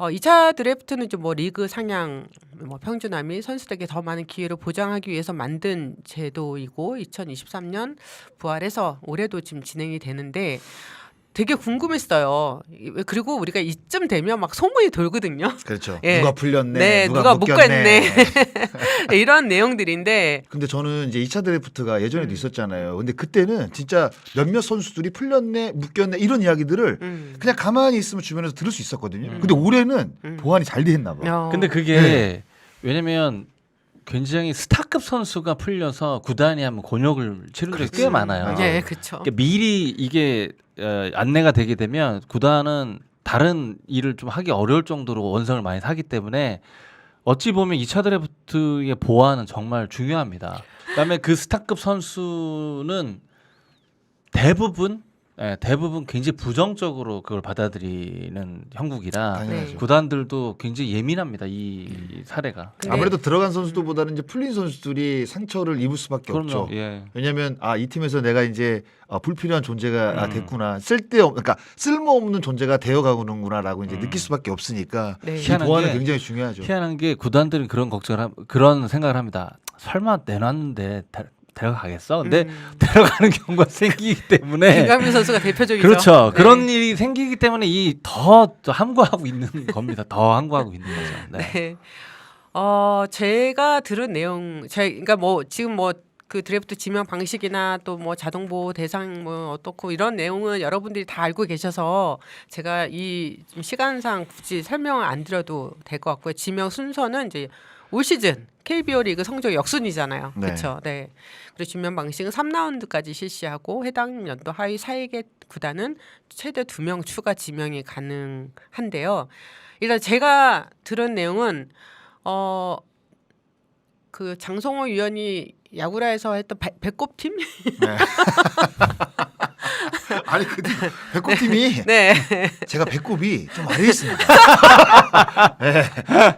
2차 드래프트는 좀 뭐 리그 상향, 뭐 평준화 및 선수들에게 더 많은 기회를 보장하기 위해서 만든 제도이고 2023년 부활해서 올해도 지금 진행이 되는데 되게 궁금했어요. 그리고 우리가 이쯤 되면 막 소문이 돌거든요. 그렇죠. 예. 누가 풀렸네, 네, 누가 묶었네. 이런 내용들인데. 근데 저는 이제 2차 드래프트가 예전에도 있었잖아요. 근데 그때는 진짜 몇몇 선수들이 풀렸네, 묶였네 이런 이야기들을 그냥 가만히 있으면 주변에서 들을 수 있었거든요. 근데 올해는 보완이 잘 돼 있나 봐. 근데 그게 왜냐면 굉장히 스타급 선수가 풀려서 구단이 한번 곤욕을 치른 적이 꽤 많아요. 네, 그렇죠. 그러니까 미리 이게 안내가 되게 되면 구단은 다른 일을 좀 하기 어려울 정도로 원성을 많이 사기 때문에 어찌 보면 2차 드래프트의 보완은 정말 중요합니다. 그다음에 그 스타급 선수는 대부분 굉장히 부정적으로 그걸 받아들이는 형국이라 당연하죠. 구단들도 굉장히 예민합니다. 이 사례가. 아무래도 들어간 선수들보다는 이제 풀린 선수들이 상처를 입을 수밖에 그럼요. 없죠. 예. 왜냐하면 이 팀에서 내가 이제 불필요한 존재가 됐구나, 그러니까 쓸모없는 존재가 되어가는구나라고 이제 느낄 수밖에 없으니까 네. 이 보완은 굉장히 중요하죠. 희한한 게 구단들은 그런 생각을 합니다. 설마 내놨는데 데려가겠어? 근데 데려가는 경우가 생기기 때문에 김강민 선수가 대표적이죠. 그렇죠. 네. 그런 일이 생기기 때문에 더 함구하고 있는 겁니다. 더 함구하고 있는 거죠. 네. 네. 제가 들은 내용, 그러니까 뭐 지금 뭐 그 드래프트 지명 방식이나 또 뭐 자동 보호 대상 뭐 어떻고 이런 내용은 여러분들이 다 알고 계셔서 제가 이 좀 시간상 굳이 설명을 안 드려도 될 것 같고요. 지명 순서는 이제 올 시즌 KBO 리그 성적 역순이잖아요. 네. 그렇죠. 네. 그리고 지명 방식은 3라운드까지 실시하고 해당 연도 하위 4개 구단은 최대 2명 추가 지명이 가능한데요. 일단 제가 들은 내용은 그 장성호 위원이 야구라에서 했던 배꼽팀? 네. 아니 그 배꼽팀이 네. 제가 배꼽이 좀 아래에 있습니다. 네.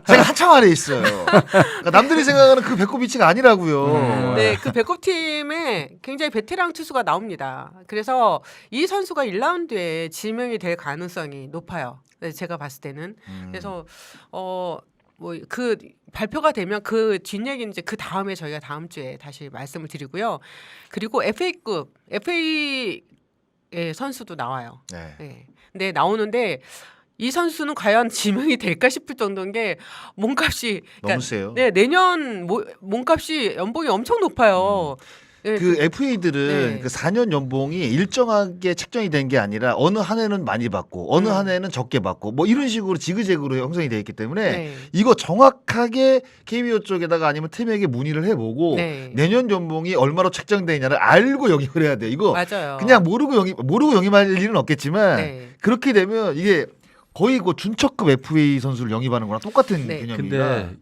제가 한참 아래에 있어요. 그러니까 남들이 생각하는 그 배꼽 위치가 아니라고요. 네, 그 배꼽팀에 굉장히 베테랑 투수가 나옵니다. 그래서 이 선수가 1라운드에 지명이 될 가능성이 높아요. 네, 제가 봤을 때는. 그래서 뭐 그 발표가 되면 그 뒷얘기는 이제 그 다음에 저희가 다음 주에 다시 말씀을 드리고요. 그리고 FA급 FA의 선수도 나와요. 네. 네. 근데 나오는데 이 선수는 과연 지명이 될까 싶을 정도인 게 몸값이 너무 세요. 네, 내년 몸값이 연봉이 엄청 높아요. 네, 그 FA들은 네. 그 4년 연봉이 일정하게 책정이 된 게 아니라 어느 한 해는 많이 받고 어느 한 해는 적게 받고 뭐 이런 식으로 지그재그로 형성이 되어 있기 때문에 네. 이거 정확하게 KBO 쪽에다가 아니면 팀에게 문의를 해보고 네. 내년 연봉이 얼마로 책정되냐를 알고 영입을 해야 돼. 이거 맞아요. 그냥 모르고 영입할 일은 없겠지만 네. 그렇게 되면 이게 거의 그 준척급 FA 선수를 영입하는 거랑 똑같은 네. 개념이라. 근데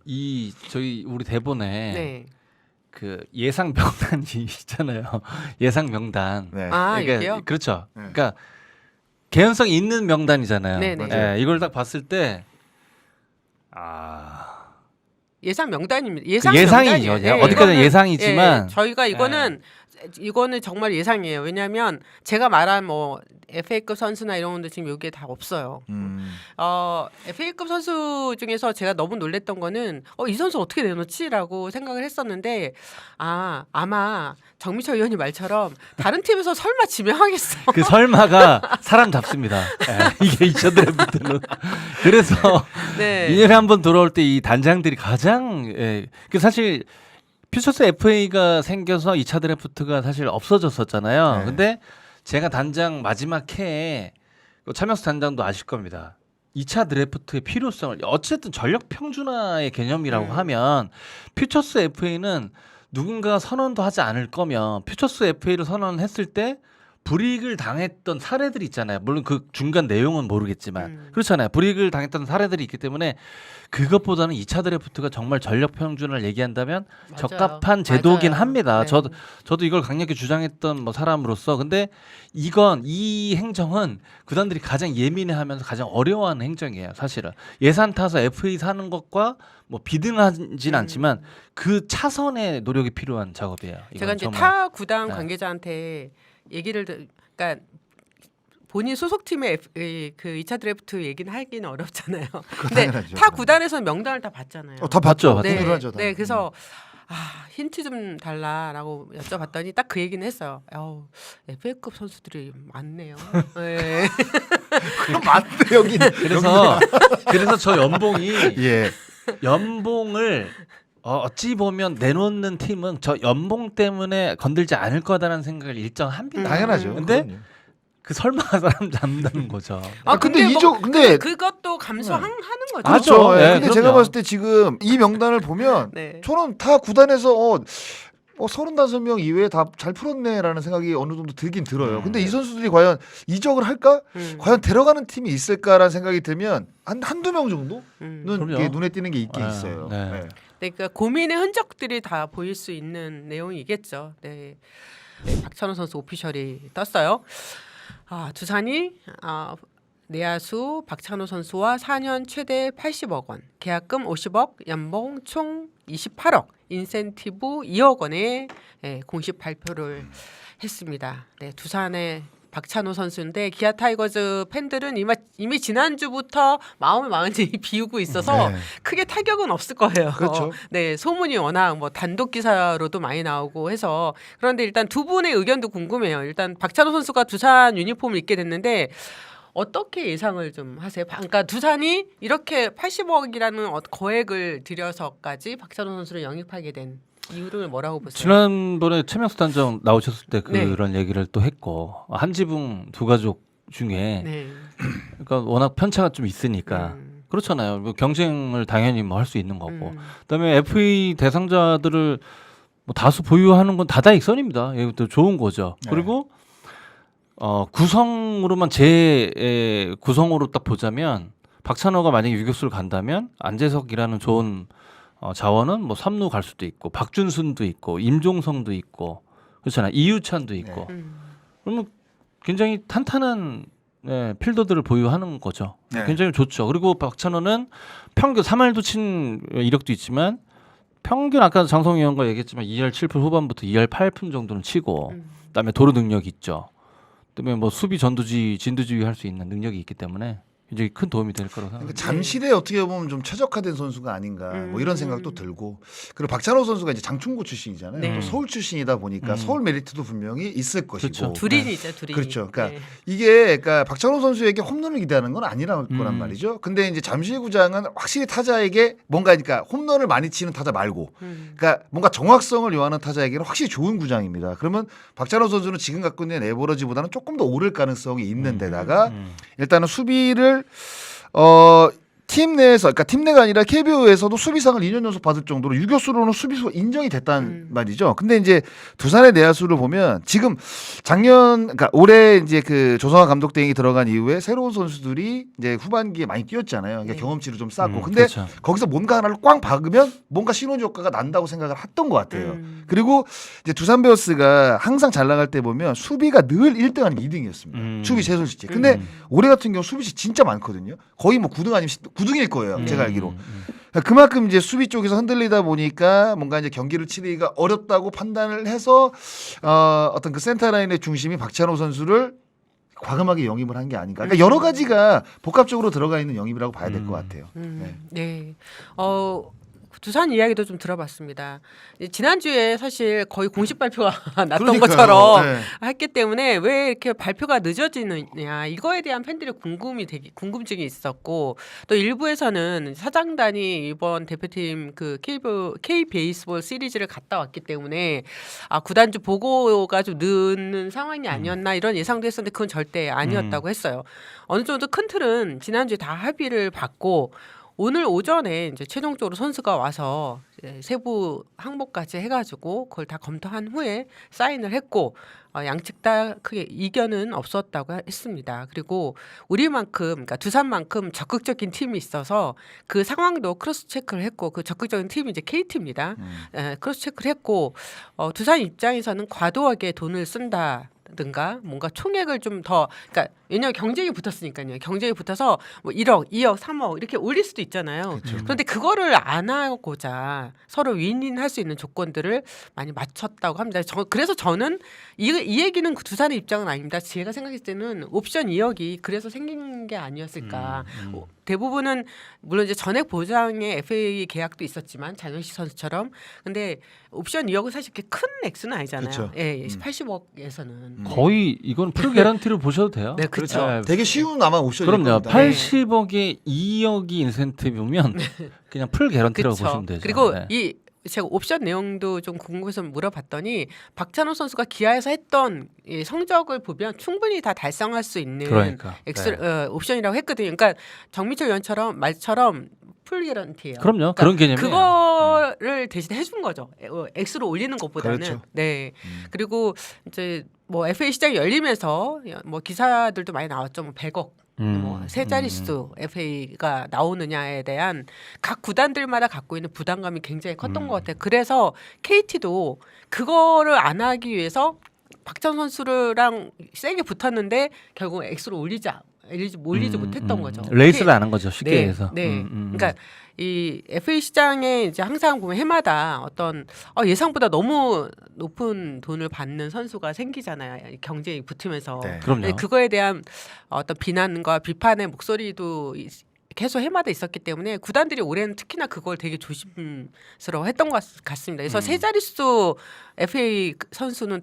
저희 우리 대본에 네. 그 예상 명단이 있잖아요. 예상 명단. 네. 여기요? 그렇죠. 네. 그러니까 개연성 있는 명단이잖아요. 네네. 예, 이걸 딱 봤을 때 예상 명단입니다. 예상이죠. 명단이에요. 어디까지나 이거는, 예상이지만 저희가 이거는 정말 예상이에요. 왜냐하면 제가 말한 뭐 FA급 선수나 이런 분들 지금 여기에 다 없어요. FA급 선수 중에서 제가 너무 놀랬던 거는 이 선수 어떻게 내놓지라고 생각을 했었는데 아마 정미철 의원님 말처럼 다른 팀에서 설마 지명하겠어. 그 설마가 사람 잡습니다. 예, 이게 2차 드래프트는. 그래서 네. 2년에 한 번 돌아올 때 이 단장들이 가장 그 사실 퓨처스 FA가 생겨서 2차 드래프트가 사실 없어졌었잖아요. 네. 근데 제가 단장 마지막 해에 차명수 단장도 아실 겁니다. 2차 드래프트의 필요성을 어쨌든 전력 평준화의 개념이라고 하면 퓨처스 FA는 누군가가 선언도 하지 않을 거면 퓨처스 FA를 선언했을 때 불이익을 당했던 사례들이 있잖아요. 물론 그 중간 내용은 모르겠지만 그렇잖아요. 불이익을 당했던 사례들이 있기 때문에 그것보다는 2차 드래프트가 정말 전력 평준화를 얘기한다면 맞아요. 적합한 제도긴 맞아요. 합니다. 네. 저도 이걸 강력히 주장했던 뭐 사람으로서 근데 이 행정은 구단들이 가장 예민해하면서 가장 어려워하는 행정이에요. 사실은 예산 타서 FA 사는 것과 뭐 비등하진 않지만 그 차선의 노력이 필요한 작업이에요. 제가 이제 정말. 타 구단 네. 관계자한테 얘기를 그러니까 본인 소속팀의 그 2차 드래프트 얘기는 하기는 어렵잖아요. 근데 당연하죠. 타 구단에서 명단을 다 봤잖아요. 다 봤죠. 봤죠. 네, 당연하죠. 네, 그래서 힌트 좀 달라라고 여쭤봤더니 딱 그 얘기는 했어요. FA급 선수들이 많네요. 네. 그럼 맞대 여기. 그래서 저 연봉이 예. 연봉을 어찌 보면 내놓는 팀은 저 연봉 때문에 건들지 않을 거다라는 생각을 일정합니다. 당연하죠. 근데 그럼요. 그 설마 사람 잡는다는 거죠. 근데 뭐, 근데 그것도 감수하는 거죠. 그렇죠. 그렇죠. 네, 근데 그럼요. 제가 봤을 때 지금 이 명단을 보면 네. 저는 다 구단에서 35명 이외에 다 잘 풀었네라는 생각이 어느 정도 들긴 들어요. 근데 이 선수들이 과연 이적을 할까? 과연 데려가는 팀이 있을까라는 생각이 들면 한두 명 정도는 그럼요. 이게 눈에 띄는 게 있긴 있어요. 네. 네. 네, 그러니까 고민의 흔적들이 다 보일 수 있는 내용이겠죠. 네. 박찬호 선수 오피셜이 떴어요. 두산이 내야수 박찬호 선수와 4년 최대 80억 원, 계약금 50억, 연봉 총 28억, 인센티브 2억 원의 공식 발표를 했습니다. 네, 두산의 박찬호 선수인데 기아 타이거즈 팬들은 이미 지난주부터 마음을 많이 비우고 있어서 네. 크게 타격은 없을 거예요. 그렇죠. 네, 소문이 워낙 뭐 단독 기사로도 많이 나오고 해서 그런데 일단 두 분의 의견도 궁금해요. 일단 박찬호 선수가 두산 유니폼을 입게 됐는데 어떻게 예상을 좀 하세요? 그러니까 두산이 이렇게 80억이라는 거액을 들여서까지 박찬호 선수를 영입하게 된 이유를 뭐라고 보세요? 지난번에 최명수 단장 나오셨을 때 네. 그런 얘기를 또 했고 한지붕 두 가족 중에 네. 그러니까 워낙 편차가 좀 있으니까 그렇잖아요. 뭐 경쟁을 당연히 뭐 할 수 있는 거고 그다음에 FA 대상자들을 뭐 다수 보유하는 건 다다익선입니다. 이것도 좋은 거죠. 네. 그리고 구성으로만 구성으로 딱 보자면 박찬호가 만약에 유격수를 간다면 안재석이라는 좋은 자원은 뭐 삼루 갈 수도 있고 박준순도 있고 임종성도 있고 그렇잖아요. 이유찬도 있고 그러면 굉장히 탄탄한 필더들을 보유하는 거죠. 네. 굉장히 좋죠. 그리고 박찬호는 평균 3할도 친 이력도 있지만 평균 아까 장성희 의원과 얘기했지만 2할 7푼 후반부터 2할 8푼 정도는 치고 그다음에 도루 능력이 있죠. 그다음에 뭐 수비 진두지휘 할 수 있는 능력이 있기 때문에 굉장히 큰 도움이 될 거라고 생각합니다. 잠실에 어떻게 보면 좀 최적화된 선수가 아닌가 뭐 이런 생각도 들고 그리고 박찬호 선수가 이제 장충고 출신이잖아요. 네. 또 서울 출신이다 보니까 서울 메리트도 분명히 있을 것이고 그렇죠. 둘인이죠, 둘이. 그렇죠. 그러니까 네. 이게 그러니까 박찬호 선수에게 홈런을 기대하는 건 아니라는 거란 말이죠. 근데 이제 잠실구장은 확실히 타자에게 뭔가 그러니까 홈런을 많이 치는 타자 말고 그러니까 뭔가 정확성을 요하는 타자에게는 확실히 좋은 구장입니다. 그러면 박찬호 선수는 지금 갖고 있는 에버러지보다는 조금 더 오를 가능성이 있는 데다가 일단은 수비를 팀 내에서 그러니까 팀 내가 아니라 KBO에서도 수비상을 2년 연속 받을 정도로 유격수로는 수비수가 인정이 됐다는 말이죠. 근데 이제 두산의 내야수를 보면 지금 그러니까 올해 이제 그 조성환 감독 대행이 들어간 이후에 새로운 선수들이 이제 후반기에 많이 뛰었잖아요. 그러니까 경험치를 좀 쌓고. 근데 그렇죠. 거기서 뭔가 하나를 꽝 박으면 뭔가 시너지 효과가 난다고 생각을 했던 것 같아요. 그리고 이제 두산 베어스가 항상 잘 나갈 때 보면 수비가 늘 1등 아니면 2등이었습니다. 수비 최소 실제. 근데 올해 같은 경우 수비수 진짜 많거든요. 거의 뭐 9등 아니면 9등일 거예요. 제가 알기로. 그만큼 이제 수비 쪽에서 흔들리다 보니까 뭔가 이제 경기를 치르기가 어렵다고 판단을 해서 어떤 그 센터 라인의 중심이 박찬호 선수를 과감하게 영입을 한 게 아닌가. 그러니까 여러 가지가 복합적으로 들어가 있는 영입이라고 봐야 될 것 같아요. 네. 네. 두산 이야기도 좀 들어봤습니다. 지난주에 사실 거의 공식 발표가 났던 그러니까요. 것처럼 네. 했기 때문에 왜 이렇게 발표가 늦어지느냐 이거에 대한 팬들의 궁금증이 있었고 또 일부에서는 사장단이 이번 대표팀 그 K 베이스볼 시리즈를 갔다 왔기 때문에 구단주 보고가 좀 늦는 상황이 아니었나 이런 예상도 했었는데 그건 절대 아니었다고 했어요. 어느 정도 큰 틀은 지난주에 다 합의를 받고 오늘 오전에 이제 최종적으로 선수가 와서 세부 항목까지 해가지고 그걸 다 검토한 후에 사인을 했고 양측 다 크게 이견은 없었다고 했습니다. 그리고 우리만큼 그러니까 두산만큼 적극적인 팀이 있어서 그 상황도 크로스 체크를 했고 그 적극적인 팀이 이제 KT입니다. 크로스 체크를 했고 두산 입장에서는 과도하게 돈을 쓴다. 든가 뭔가 총액을 좀 더 그러니까 왜냐하면 경쟁이 붙었으니까요. 경쟁이 붙어서 뭐 1억, 2억, 3억 이렇게 올릴 수도 있잖아요. 그런데 그거를 안 하고자 서로 윈윈할 수 있는 조건들을 많이 맞췄다고 합니다. 그래서 저는 이 얘기는 그 두산의 입장은 아닙니다. 제가 생각했을 때는 옵션 2억이 그래서 생긴 게 아니었을까. 대부분은 물론 이제 전액 보장의 FA 계약도 있었지만 장현식 선수처럼 근데 옵션 2억은 사실 그렇게 큰 액수는 아니잖아요. 그쵸. 예, 80억에서는 거의 이건 풀 개런티로 보셔도 돼요. 네, 그렇죠. 네. 되게 쉬운 아마 옵션일 그럼요. 겁니다. 80억에 2억이 인센티브면 그냥 풀 개런티라고 그쵸. 보시면 되죠. 그리고 네. 이 제가 옵션 내용도 좀 궁금해서 물어봤더니 박찬호 선수가 기아에서 했던 이 성적을 보면 충분히 다 달성할 수 있는 그러니까. 옵션이라고 했거든요. 그러니까 정민철 위원처럼 말처럼 풀 개런티예요. 그럼요. 그러니까 그런 개념이에요. 그거를 대신 해준 거죠. X로 올리는 것보다는. 그렇죠. 네. 그리고 이제 뭐 FA 시장이 열리면서 뭐 기사들도 많이 나왔죠. 뭐 100억. 뭐 세 자릿수 FA가 나오느냐에 대한 각 구단들마다 갖고 있는 부담감이 굉장히 컸던 것 같아요. 그래서 KT도 그거를 안 하기 위해서 박찬호 선수랑 세게 붙었는데 결국 X로 올리지 못했던 거죠. 레이스를 안 한 거죠. 쉽게 네, 해서. 네. 그러니까 이 FA 시장에 이제 항상 보면 해마다 어떤 예상보다 너무 높은 돈을 받는 선수가 생기잖아요. 경쟁이 붙으면서. 네. 그럼요. 네, 그거에 대한 어떤 비난과 비판의 목소리도 계속 해마다 있었기 때문에 구단들이 올해는 특히나 그걸 되게 조심스러워했던 것 같습니다. 그래서 세 자릿수 FA 선수는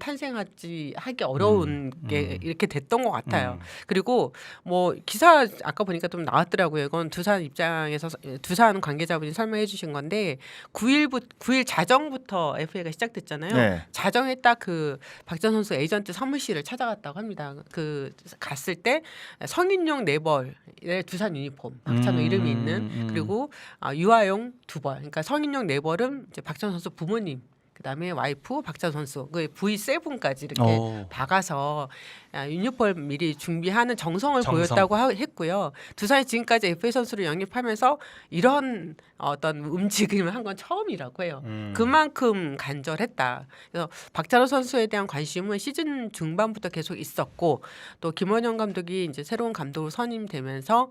하기 어려운 게 이렇게 됐던 것 같아요. 그리고 뭐 기사 아까 보니까 좀 나왔더라고요. 이건 두산 입장에서 두산 관계자분이 설명해 주신 건데 9일 자정부터 FA가 시작됐잖아요. 네. 자정에 딱 그 박찬호 선수 에이전트 사무실을 찾아갔다고 합니다. 그 갔을 때 성인용 4벌의 두산 유니폼 박찬호 이름이 있는 그리고 유아용 2벌. 그러니까 성인용 4벌은 이제 박찬호 선수 부모님 그다음에 와이프 박찬호 선수 그 V7까지 이렇게 박아서 유니폼 미리 준비하는 정성을 보였다고 했고요. 두산이 지금까지 FA 선수를 영입하면서 이런 어떤 움직임을 한 건 처음이라고 해요. 그만큼 간절했다. 그래서 박찬호 선수에 대한 관심은 시즌 중반부터 계속 있었고 또 김원영 감독이 이제 새로운 감독으로 선임되면서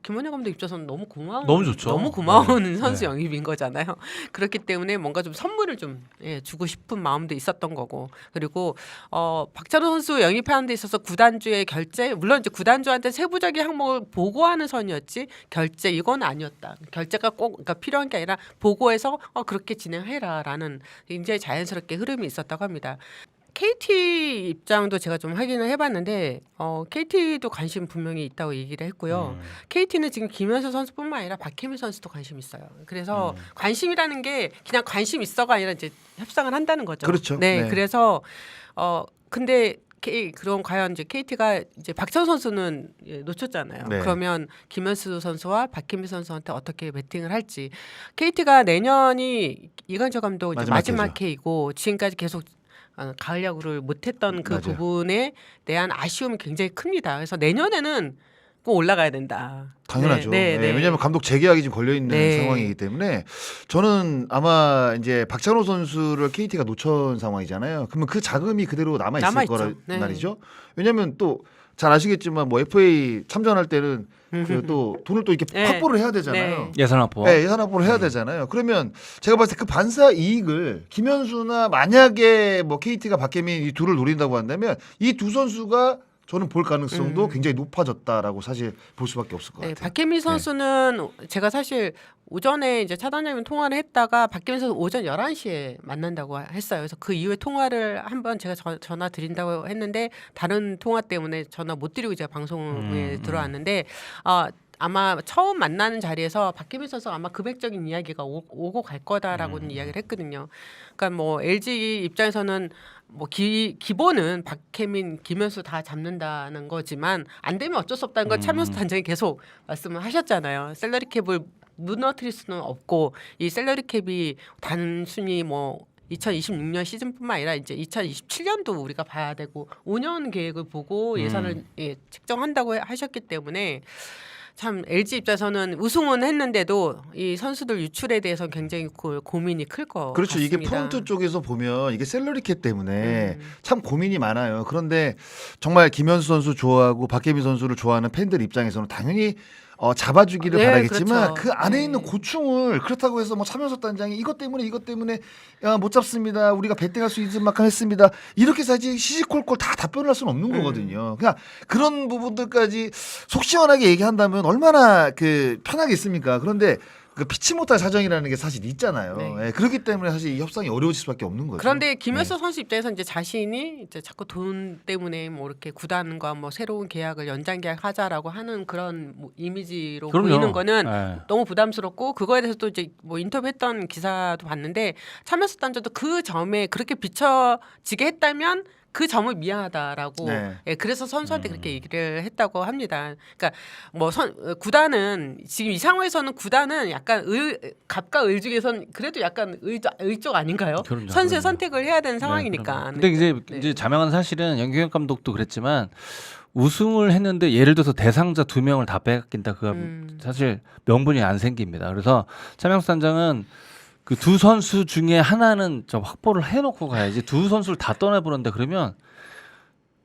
김원영 감독 입장에서는 너무 고마운 선수 영입인 거잖아요. 그렇기 때문에 뭔가 좀 선물을 좀 주고 싶은 마음도 있었던 거고 그리고 박찬호 선수 영입하는 데 있어서 구단주의 결제 물론 이제 구단주한테 세부적인 항목을 보고하는 선이었지 결제 이건 아니었다. 결제가 꼭 그러니까 필요한 게 아니라 보고해서 그렇게 진행해라라는 굉장히 자연스럽게 흐름이 있었다고 합니다. KT 입장도 제가 좀 확인을 해봤는데 KT도 관심 분명히 있다고 얘기를 했고요. KT는 지금 김현수 선수뿐만 아니라 박혜민 선수도 관심 있어요. 그래서 관심이라는 게 그냥 관심 있어가 아니라 이제 협상을 한다는 거죠. 그렇죠. 네, 네. 그래서 근데 그럼 과연 이제 KT가 이제 박찬호 선수는 놓쳤잖아요. 네. 그러면 김현수 선수와 박혜민 선수한테 어떻게 배팅을 할지 KT가 내년이 이관저 감독 이제 마지막 해이고 지금까지 계속 가을 야구를 못했던 그 맞아요. 부분에 대한 아쉬움이 굉장히 큽니다. 그래서 내년에는 꼭 올라가야 된다. 당연하죠. 네, 네. 왜냐하면 감독 재계약이 지금 걸려 있는 네. 상황이기 때문에 저는 아마 이제 박찬호 선수를 KT가 놓친 상황이잖아요. 그러면 그 자금이 그대로 남아 있을 남아있죠. 거란 네. 말이죠. 왜냐하면 또 잘 아시겠지만 뭐 FA 참전할 때는 그 또 돈을 또 이렇게 네. 확보를 해야 되잖아요. 네. 예산 확보. 네, 예산 확보를 해야 되잖아요. 그러면 제가 봤을 때 그 반사 이익을 김현수나 만약에 뭐 KT가 박혜민 이 둘을 노린다고 한다면 이 두 선수가 저는 볼 가능성도 굉장히 높아졌다라고 사실 볼 수밖에 없을 것 네, 같아요. 박혜민 선수는 제가 사실 오전에 이제 차단장님 통화를 했다가 박혜민 선수 오전 11시에 만난다고 했어요. 그래서 그 이후에 통화를 한번 제가 전화 드린다고 했는데 다른 통화 때문에 전화 못 드리고 제가 방송에 들어왔는데 아마 처음 만나는 자리에서 박혜민 선수가 아마 금액적인 이야기가 오고 갈 거다라고는 이야기를 했거든요. 그러니까 뭐 LG 입장에서는 뭐 기본은 박혜민, 김현수 다 잡는다는 거지만 안 되면 어쩔 수 없다는 걸 차명수 단장이 계속 말씀을 하셨잖아요. 셀러리 캡을 무너뜨릴 수는 없고 이 셀러리 캡이 단순히 뭐 2026년 시즌뿐만 아니라 이제 2027년도 우리가 봐야 되고 5년 계획을 보고 예산을 책정한다고 하셨기 때문에 참 LG 입장에서는 우승은 했는데도 이 선수들 유출에 대해서 굉장히 고민이 클 거 그렇죠. 같습니다. 이게 프론트 쪽에서 보면 이게 샐러리 캡 때문에 음. 참 고민이 많아요. 그런데 정말 김현수 선수 좋아하고 박혜민 선수를 좋아하는 팬들 입장에서는 당연히 잡아주기를 네, 바라겠지만 그렇죠. 그 안에 네. 있는 고충을 그렇다고 해서 뭐 차명석 단장이 이것 때문에 야, 못 잡습니다. 우리가 배팅할 수 있는 만큼 했습니다. 이렇게 사실 시시콜콜 다 답변을 할 수는 없는 거거든요. 그냥 그런 부분들까지 속 시원하게 얘기한다면 얼마나 그 편하겠습니까? 그런데 그 피치 못할 사정이라는 게 사실 있잖아요. 네. 예, 그렇기 때문에 사실 이 협상이 어려워질 수밖에 없는 거죠. 그런데 김현수 네. 선수 입장에서 이제 자신이 이제 자꾸 돈 때문에 뭐 이렇게 구단과 뭐 새로운 계약을 연장 계약하자라고 하는 그런 뭐 이미지로 그럼요. 보이는 거는 네. 너무 부담스럽고 그거에 대해서 또 이제 뭐 인터뷰했던 기사도 봤는데 차명수 단장도 그 점에 그렇게 비춰지게 했다면 그 점을 미안하다라고 네. 예, 그래서 선수한테 그렇게 얘기를 했다고 합니다. 그러니까 뭐 구단은 지금 이 상황에서는 구단은 약간 갑과 을 중에선 그래도 약간 의쪽 아닌가요? 그럼요, 선수의 그럼요. 선택을 해야 되는 네, 상황이니까. 그럼요. 근데 네. 이제 자명한 사실은 연경현 감독도 그랬지만 우승을 했는데 예를 들어서 대상자 2명을 다 빼앗긴다. 그거 사실 명분이 안 생깁니다. 그래서 차명수 단장은 그 두 선수 중에 하나는 좀 확보를 해놓고 가야지 두 선수를 다 떠나보는데 그러면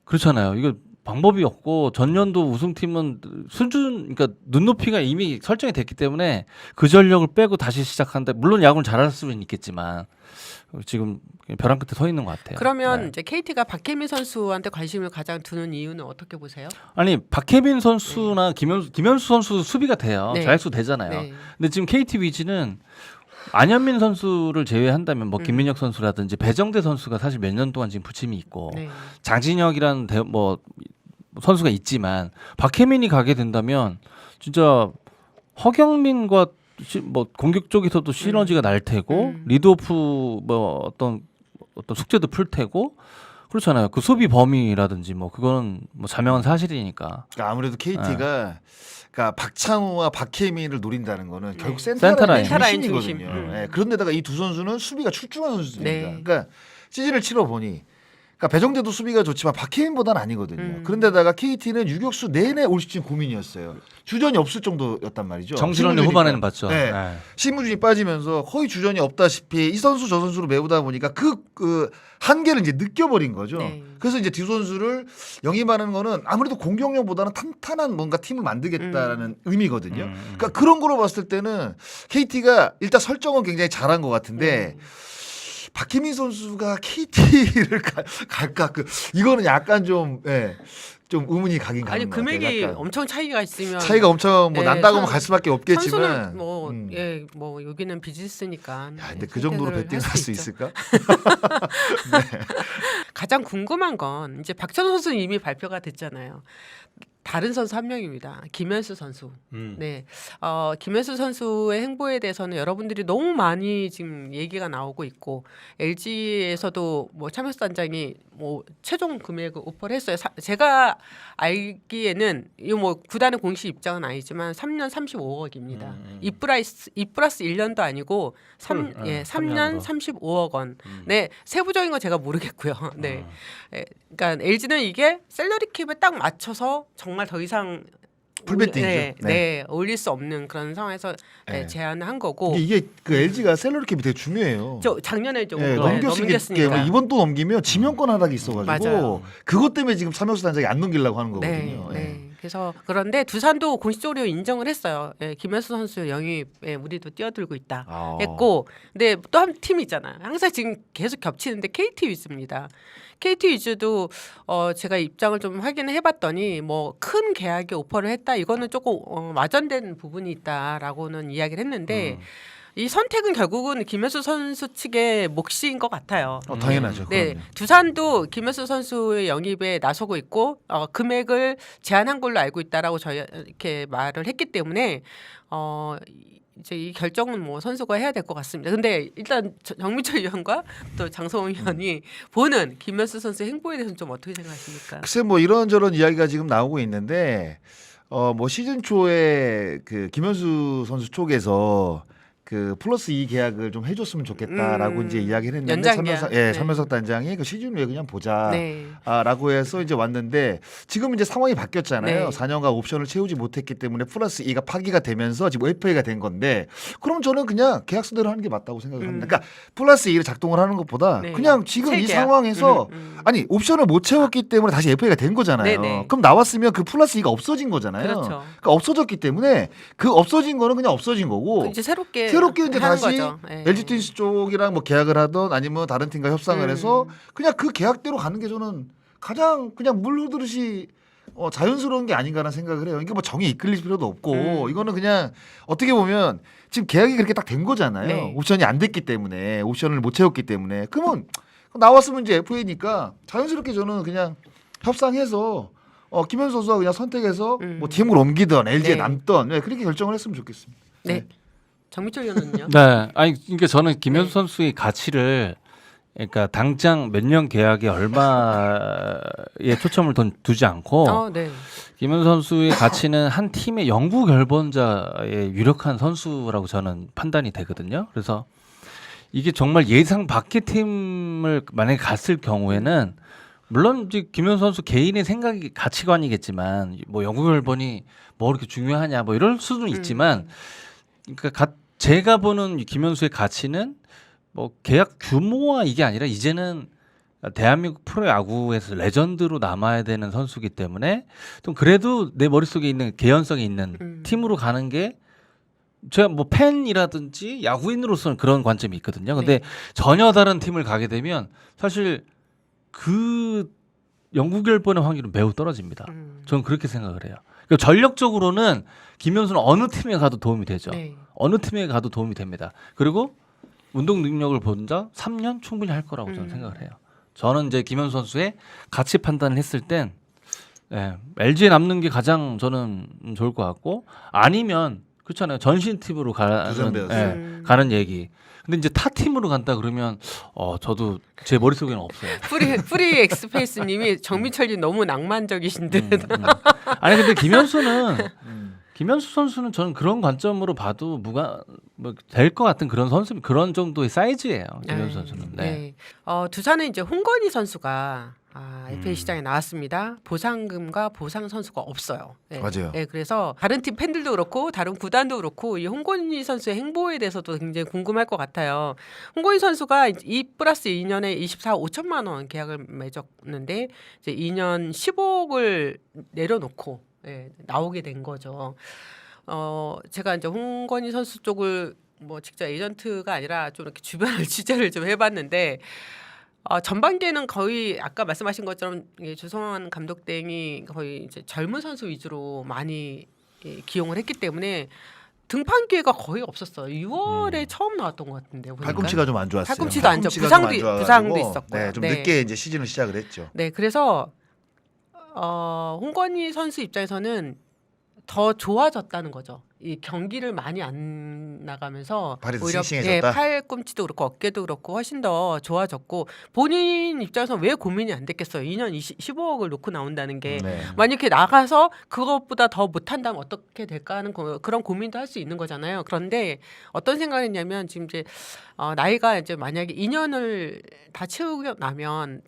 그렇잖아요. 이거 방법이 없고 전년도 우승팀은 수준 그러니까 눈높이가 이미 설정이 됐기 때문에 그 전력을 빼고 다시 시작한다. 물론 야구는 잘할 수는 있겠지만 지금 벼랑 끝에 서 있는 것 같아요. 그러면 네. 이제 KT가 박혜민 선수한테 관심을 가장 두는 이유는 어떻게 보세요? 아니 박혜민 선수나 김현수 선수 수비가 돼요. 네. 자익수 되잖아요. 네. 근데 지금 KT 위즈는 안현민 선수를 제외한다면 뭐 김민혁 선수라든지 배정대 선수가 사실 몇 년 동안 지금 부침이 있고 네. 장진혁이라는 뭐 선수가 있지만 박혜민이 가게 된다면 진짜 허경민과 뭐 공격 쪽에서도 시너지가 날 테고 리드오프 뭐 어떤 숙제도 풀 테고 그렇잖아요. 그 수비 범위라든지 뭐 그거는 뭐 자명한 사실이니까. 그러니까 아무래도 KT가 그러니까 박창호와 박혜민을 노린다는 거는 결국 센터라인. 센터라인 중심. 중심이거든요. 예, 그런데다가 이 두 선수는 수비가 출중한 선수들입니다. 네. 그러니까 시즌을 치러 보니 그러니까 배정대도 수비가 좋지만 박혜민보다는 아니거든요. 그런데다가 KT는 유격수 내내 올 시즌 고민이었어요. 주전이 없을 정도였단 말이죠. 정신원이 신무준이니까. 후반에는 봤죠. 네. 네. 신무준이 빠지면서 거의 주전이 없다시피 이 선수 저 선수로 메우다 보니까 그 한계를 이제 느껴버린 거죠. 네. 그래서 이제 두 선수를 영입하는 거는 아무래도 공격력보다는 탄탄한 뭔가 팀을 만들겠다라는 의미거든요. 그러니까 그런 거로 봤을 때는 KT가 일단 설정은 굉장히 잘한 것 같은데 박혜민 선수가 KT를 갈까 이거는 약간 좀 의문이 가긴 가는 아니 것 같아요. 금액이 약간. 엄청 차이가 있으면 차이가 엄청 뭐 네, 난다고 하면 갈 수밖에 없겠지만 선수는 뭐 여기는 비즈니스니까. 야, 근데 그 정도로 선택을 배팅할 수 있죠. 있을까? 가장 궁금한 건 이제 박찬호 선수는 이미 발표가 됐잖아요. 다른 선수 한 명입니다. 김현수 선수. 네, 김현수 선수의 행보에 대해서는 여러분들이 너무 많이 지금 얘기가 나오고 있고 LG에서도 뭐 차명수 단장이 뭐 최종 금액을 오퍼를 했어요. 제가 알기에는 이 뭐 구단의 공식 입장은 아니지만 3년 35억입니다. 2 플러스 1년도 아니고 3년 35억 원. 네, 세부적인 건 제가 모르겠고요. 네, 그러니까 LG는 이게 셀러리 캡에 딱 맞춰서 정말 더 이상 풀배팅이죠. 네, 올릴 수 없는 그런 상황에서 네. 제안을 한 거고. 이게 그 LG가 샐러리 캡이 되게 중요해요. 저 작년에 좀 넘겼으니까 이번 또 넘기면 지명권 하락이 있어가지고 맞아요. 그것 때문에 지금 차명수 단장이 안 넘기려고 하는 네, 거거든요. 네. 그래서 그런데 두산도 공식적으로 인정을 했어요. 예, 김현수 선수 영입에 우리도 뛰어들고 있다 했고, 근데 또 한 팀이 있잖아요. 항상 지금 계속 겹치는데 KT 위즈입니다. KT 위즈도 제가 입장을 좀 확인을 해봤더니 뭐 큰 계약에 오퍼를 했다. 이거는 조금 와전된 부분이 있다라고는 이야기를 했는데. 이 선택은 결국은 김현수 선수 측의 몫인 것 같아요. 당연하죠. 네, 그럼요. 두산도 김현수 선수의 영입에 나서고 있고 금액을 제한한 걸로 알고 있다라고 저희 이렇게 말을 했기 때문에 이제 이 결정은 뭐 선수가 해야 될 것 같습니다. 근데 일단 정민철 위원과 또 장성호 위원이 보는 김현수 선수의 행보에 대해서는 좀 어떻게 생각하십니까? 글쎄 뭐 이런저런 이야기가 지금 나오고 있는데 뭐 시즌 초에 그 김현수 선수 쪽에서 그 플러스 2 계약을 좀 해줬으면 좋겠다라고 이제 이야기를 했는데 연장 계약. 차명석 단장이 그 시즌 후에 그냥 보자. 네. 라고 해서 이제 왔는데 지금 이제 상황이 바뀌었잖아요. 네. 4년간 옵션을 채우지 못했기 때문에 플러스 2가 파기가 되면서 지금 FA가 된 건데 그럼 저는 그냥 계약서대로 하는 게 맞다고 생각을 합니다. 그러니까 플러스 2를 작동을 하는 것보다 네. 그냥 지금 이 체계야. 상황에서 아니 옵션을 못 채웠기 때문에 다시 FA가 된 거잖아요. 네네. 그럼 나왔으면 그 플러스 2가 없어진 거잖아요. 그렇죠. 그러니까 없어졌기 때문에 그 없어진 거는 그냥 없어진 거고 이제 새롭게 이제 하는 다시 거죠. 네. LG 트윈스 쪽이랑 뭐 계약을 하던 아니면 다른 팀과 협상을 해서 그냥 그 계약대로 가는 게 저는 가장 그냥 물 흐르듯이 자연스러운 게 아닌가라는 생각을 해요. 이게 뭐 정에 이끌릴 필요도 없고 이거는 그냥 어떻게 보면 지금 계약이 그렇게 딱 된 거잖아요. 네. 옵션이 안 됐기 때문에 옵션을 못 채웠기 때문에 그러면 나왔으면 이제 FA니까 자연스럽게 저는 그냥 협상해서 김현수 선수가 그냥 선택해서 뭐 팀을 옮기든 LG에 네. 남든 그렇게 결정을 했으면 좋겠습니다. 네. 정미철 의원은요? 네, 아니 그러니까 저는 김현수 선수의 가치를 그러니까 당장 몇 년 계약에 얼마에 초점을 두지 않고 네. 김현수 선수의 가치는 한 팀의 영구 결번자의 유력한 선수라고 저는 판단이 되거든요. 그래서 이게 정말 예상 밖의 팀을 만약에 갔을 경우에는 물론 이제 김현수 선수 개인의 생각이 가치관이겠지만 뭐 영구 결번이 뭐 그렇게 중요하냐 뭐 이럴 수는 있지만 그러니까 제가 보는 김현수의 가치는 뭐 계약 규모와 이게 아니라 이제는 대한민국 프로야구에서 레전드로 남아야 되는 선수이기 때문에 좀 그래도 내 머릿속에 있는 개연성이 있는 팀으로 가는 게 제가 뭐 팬이라든지 야구인으로서는 그런 관점이 있거든요. 근데 네. 전혀 다른 팀을 가게 되면 사실 그 영구 결번의 확률은 매우 떨어집니다. 저는 그렇게 생각을 해요. 그러니까 전력적으로는 김현수는 어느 팀에 가도 도움이 되죠. 네. 어느 팀에 가도 도움이 됩니다. 그리고 운동 능력을 본다 3년 충분히 할 거라고 저는 생각을 해요. 저는 이제 김현수 선수의 가치 판단을 했을 땐 LG에 남는 게 가장 저는 좋을 것 같고 아니면 그렇잖아요. 전신 팀으로 가는 얘기. 근데 이제 타 팀으로 간다 그러면 저도 제 머릿속에는 없어요. 프리 엑스페이스님이 정미철님 너무 낭만적이신데. 아니 근데 김현수 선수는 저는 그런 관점으로 봐도 될 것 같은 그런 선수 그런 정도의 사이즈예요. 김현수 선수는. 네. 두산은 이제 홍건희 선수가 FA 시장에 나왔습니다. 보상금과 보상 선수가 없어요. 네. 맞아요. 네, 그래서 다른 팀 팬들도 그렇고 다른 구단도 그렇고 이 홍건희 선수의 행보에 대해서도 굉장히 궁금할 것 같아요. 홍건희 선수가 2+2년에 24억 5천만 원 계약을 맺었는데 이제 2년 15억을 내려놓고 나오게 된 거죠. 제가 이제 홍건희 선수 쪽을 뭐 직접 에이전트가 아니라 좀 이렇게 주변을 취재를 좀 해봤는데. 전반기에는 거의 아까 말씀하신 것처럼 조성환 감독 땡이 거의 이제 젊은 선수 위주로 많이 기용을 했기 때문에 등판 기회가 거의 없었어요. 6월에 처음 나왔던 것 같은데 보니까. 팔꿈치가 좀 안 좋았어요. 팔꿈치도 안 좋고 부상도 있었고요. 네, 좀 늦게 이제 시즌을 시작을 했죠. 네, 그래서 홍건희 선수 입장에서는 더 좋아졌다는 거죠. 이 경기를 많이 안 나가면서 발이 더 오히려 싱싱해졌다? 팔꿈치도 그렇고 어깨도 그렇고 훨씬 더 좋아졌고 본인 입장에서 왜 고민이 안 됐겠어요. 2년 15억을 놓고 나온다는 게 만약에 나가서 그것보다 더 못한다면 어떻게 될까 하는 그런 고민도 할 수 있는 거잖아요. 그런데 어떤 생각을 했냐면 지금 이제 나이가 이제 만약에 2년을 다 채우고 나면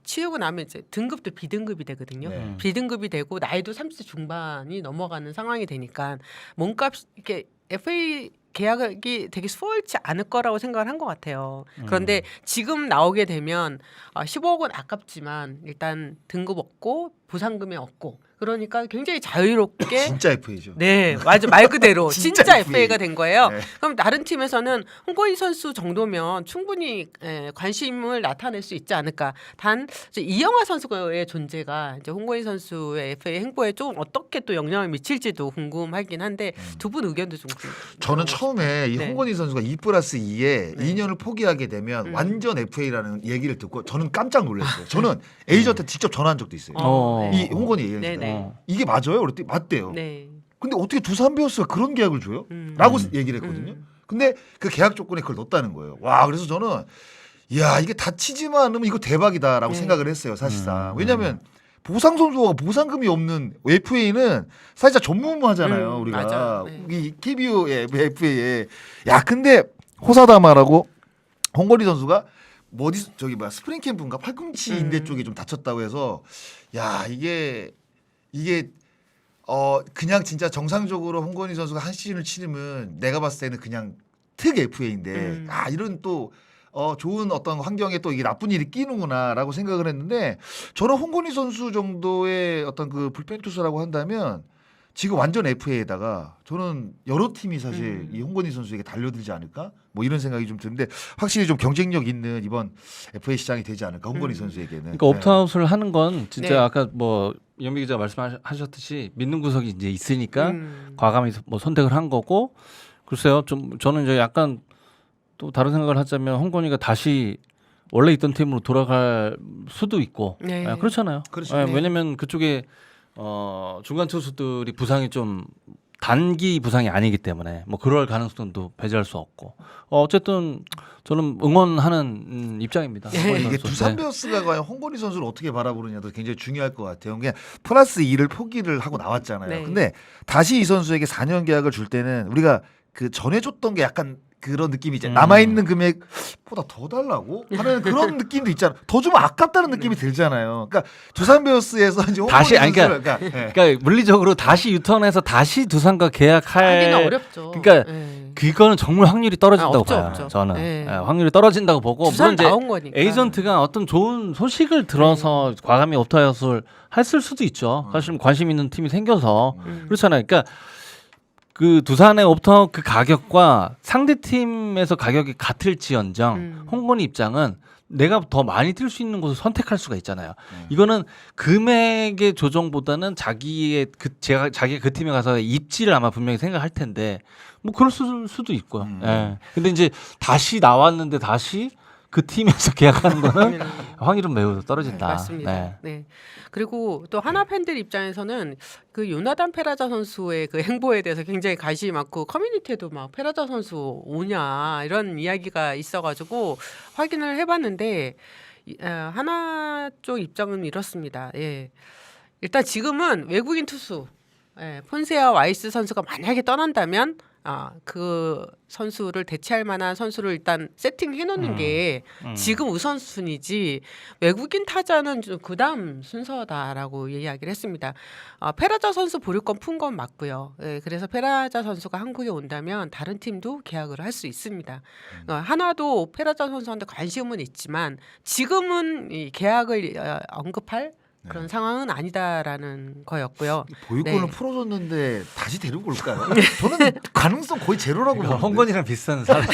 이제 등급도 비등급이 되거든요. 네. 비등급이 되고 나이도 30대 중반이 넘어가는 상황이 되니까 몸값 이렇게 FA 계약이 되게 수월치 않을 거라고 생각을 한 것 같아요. 그런데 지금 나오게 되면 15억은 아깝지만 일단 등급 없고 보상금이 없고 그러니까 굉장히 자유롭게 진짜 FA죠. 네, 맞아 말 그대로 진짜 진짜 FA. FA가 된 거예요. 네. 그럼 다른 팀에서는 홍건희 선수 정도면 충분히 관심을 나타낼 수 있지 않을까. 단 이제 이영하 선수의 존재가 이제 홍건희 선수의 FA 행보에 좀 어떻게 또 영향을 미칠지도 궁금하긴 한데 두 분 의견도 좀 저는 처음에 이 네. 홍건희 선수가 2+2에 네. 2년을 포기하게 되면 완전 FA라는 얘기를 듣고 저는 깜짝 놀랐어요. 저는 에이전트 직접 전화한 적도 있어요. 이 홍건희 에이전트. 네네. 이게 맞아요? 그랬더니 맞대요. 네. 근데 어떻게 두산 베어스가 그런 계약을 줘요? 라고 얘기를 했거든요. 근데 그 계약 조건에 그걸 넣었다는 거예요. 와, 그래서 저는 이야, 이게 다치지만 않으면 이거 대박이다라고 네. 생각을 했어요, 사실상. 왜냐면 보상 선수가 보상금이 없는 FA는 사실 전무후무하잖아요, 우리가. 맞아요. 네. 이 KBO의 FA에. 야, 근데 호사다마라고 홍건희 선수가 뭐 어디 저기 뭐야 스프링 캠프인가 팔꿈치 인대 쪽에 좀 다쳤다고 해서 야 이게 그냥 진짜 정상적으로 홍건희 선수가 한 시즌을 치르면 내가 봤을 때는 그냥 특 FA인데 이런 또 좋은 어떤 환경에 또 이게 나쁜 일이 끼는구나라고 생각을 했는데 저는 홍건희 선수 정도의 어떤 그 불펜 투수라고 한다면 지금 완전 FA에다가 저는 여러 팀이 사실 이 홍건희 선수에게 달려들지 않을까 뭐 이런 생각이 좀 드는데 확실히 좀 경쟁력 있는 이번 FA 시장이 되지 않을까 홍건희 선수에게는. 그러니까 옵트아웃을 하는 건 진짜 네. 아까 뭐 연미 기자 말씀하셨듯이 믿는 구석이 이제 있으니까 과감히 뭐 선택을 한 거고 글쎄요 좀 저는 이제 약간 또 다른 생각을 하자면 홍건희가 다시 원래 있던 팀으로 돌아갈 수도 있고 네. 그렇잖아요. 그렇죠. 네. 왜냐면 그쪽에 중간 투수들이 부상이 좀 단기 부상이 아니기 때문에 뭐 그럴 가능성도 배제할 수 없고 어쨌든 저는 응원하는 입장입니다. 네. 홍건희 이게 선수. 두산 베어스가 과연 홍건희 선수를 어떻게 바라보느냐도 굉장히 중요할 것 같아요. 그냥 플러스 2를 포기를 하고 나왔잖아요. 네. 근데 다시 이 선수에게 4년 계약을 줄 때는 우리가 그 전에 줬던 게 약간 그런 느낌이 이제 남아있는 금액보다 더 달라고 하는 그런 느낌도 있잖아. 더 주면 아깝다는 느낌이 들잖아요. 그러니까 두산 베어스에서 이제 홍건희 다시, 아니, 선수를 네. 그러니까 물리적으로 다시 유턴해서 다시 두산과 계약할 하기는 어렵죠. 그러니까 네. 그거는 정말 확률이 떨어진다고 없죠, 봐요. 없죠. 저는 네. 확률이 떨어진다고 보고 물론 두산 이제 나온 거니까. 에이전트가 어떤 좋은 소식을 들어서 과감히 옵트아웃을 했을 수도 있죠. 사실 관심 있는 팀이 생겨서 그렇잖아요. 그러니까 그 두산의 옵트아웃 그 가격과 상대 팀에서 가격이 같을지언정 홍건희 입장은 내가 더 많이 뛸 수 있는 곳을 선택할 수가 있잖아요. 이거는 금액의 조정보다는 자기의 그 팀에 가서 입지를 아마 분명히 생각할 텐데 뭐 그럴 수도 있고요. 예. 근데 이제 다시 나왔는데 다시 그 팀에서 계약하는 거는 확률은 매우 떨어진다. 맞습니다. 네. 네. 그리고 또 하나 팬들 입장에서는 그 요나단 페라자 선수의 그 행보에 대해서 굉장히 관심이 많고 커뮤니티에도 막 페라자 선수 오냐 이런 이야기가 있어가지고 확인을 해봤는데 하나 쪽 입장은 이렇습니다. 예. 일단 지금은 외국인 투수 폰세아 와이스 선수가 만약에 떠난다면 그 선수를 대체할 만한 선수를 일단 세팅해 놓는 게 지금 우선순위지 외국인 타자는 좀 그다음 순서다라고 이야기를 했습니다. 페라자 선수 보류권 푼 건 맞고요. 예, 그래서 페라자 선수가 한국에 온다면 다른 팀도 계약을 할 수 있습니다. 하나도 페라자 선수한테 관심은 있지만 지금은 이 계약을 언급할 그런 상황은 아니다라는 거였고요. 보유권을 네. 풀어줬는데 다시 데리고 올까요? 저는 가능성 거의 제로라고 보는데. 홍건이랑 비슷한 사례.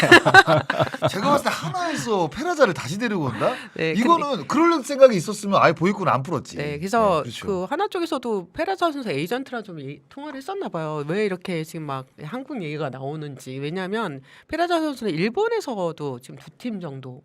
제가 봤을 때 하나에서 페라자를 다시 데리고 온다? 네, 이거는 그럴 생각이 있었으면 아예 보유권 안 풀었지. 네, 그래서 그렇죠. 그 하나 쪽에서도 페라자 선수 에이전트랑 좀 통화를 했었나 봐요. 왜 이렇게 지금 막 한국 얘기가 나오는지. 왜냐하면 페라자 선수는 일본에서도 지금 2팀 정도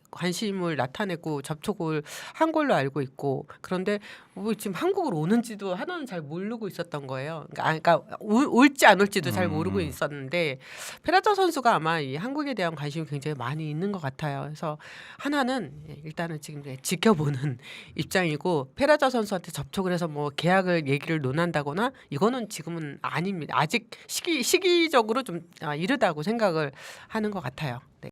관심을 나타내고 접촉을 한 걸로 알고 있고 그런데 뭐 지금 한국으로 오는지도 하나는 잘 모르고 있었던 거예요. 그러니까 올지 안 올지도 잘 모르고 있었는데 페라자 선수가 아마 이 한국에 대한 관심이 굉장히 많이 있는 것 같아요. 그래서 하나는 일단은 지금 지켜보는 입장이고 페라자 선수한테 접촉을 해서 뭐 계약을 얘기를 논한다거나 이거는 지금은 아닙니다. 아직 시기적으로 좀 이르다고 생각을 하는 것 같아요. 네.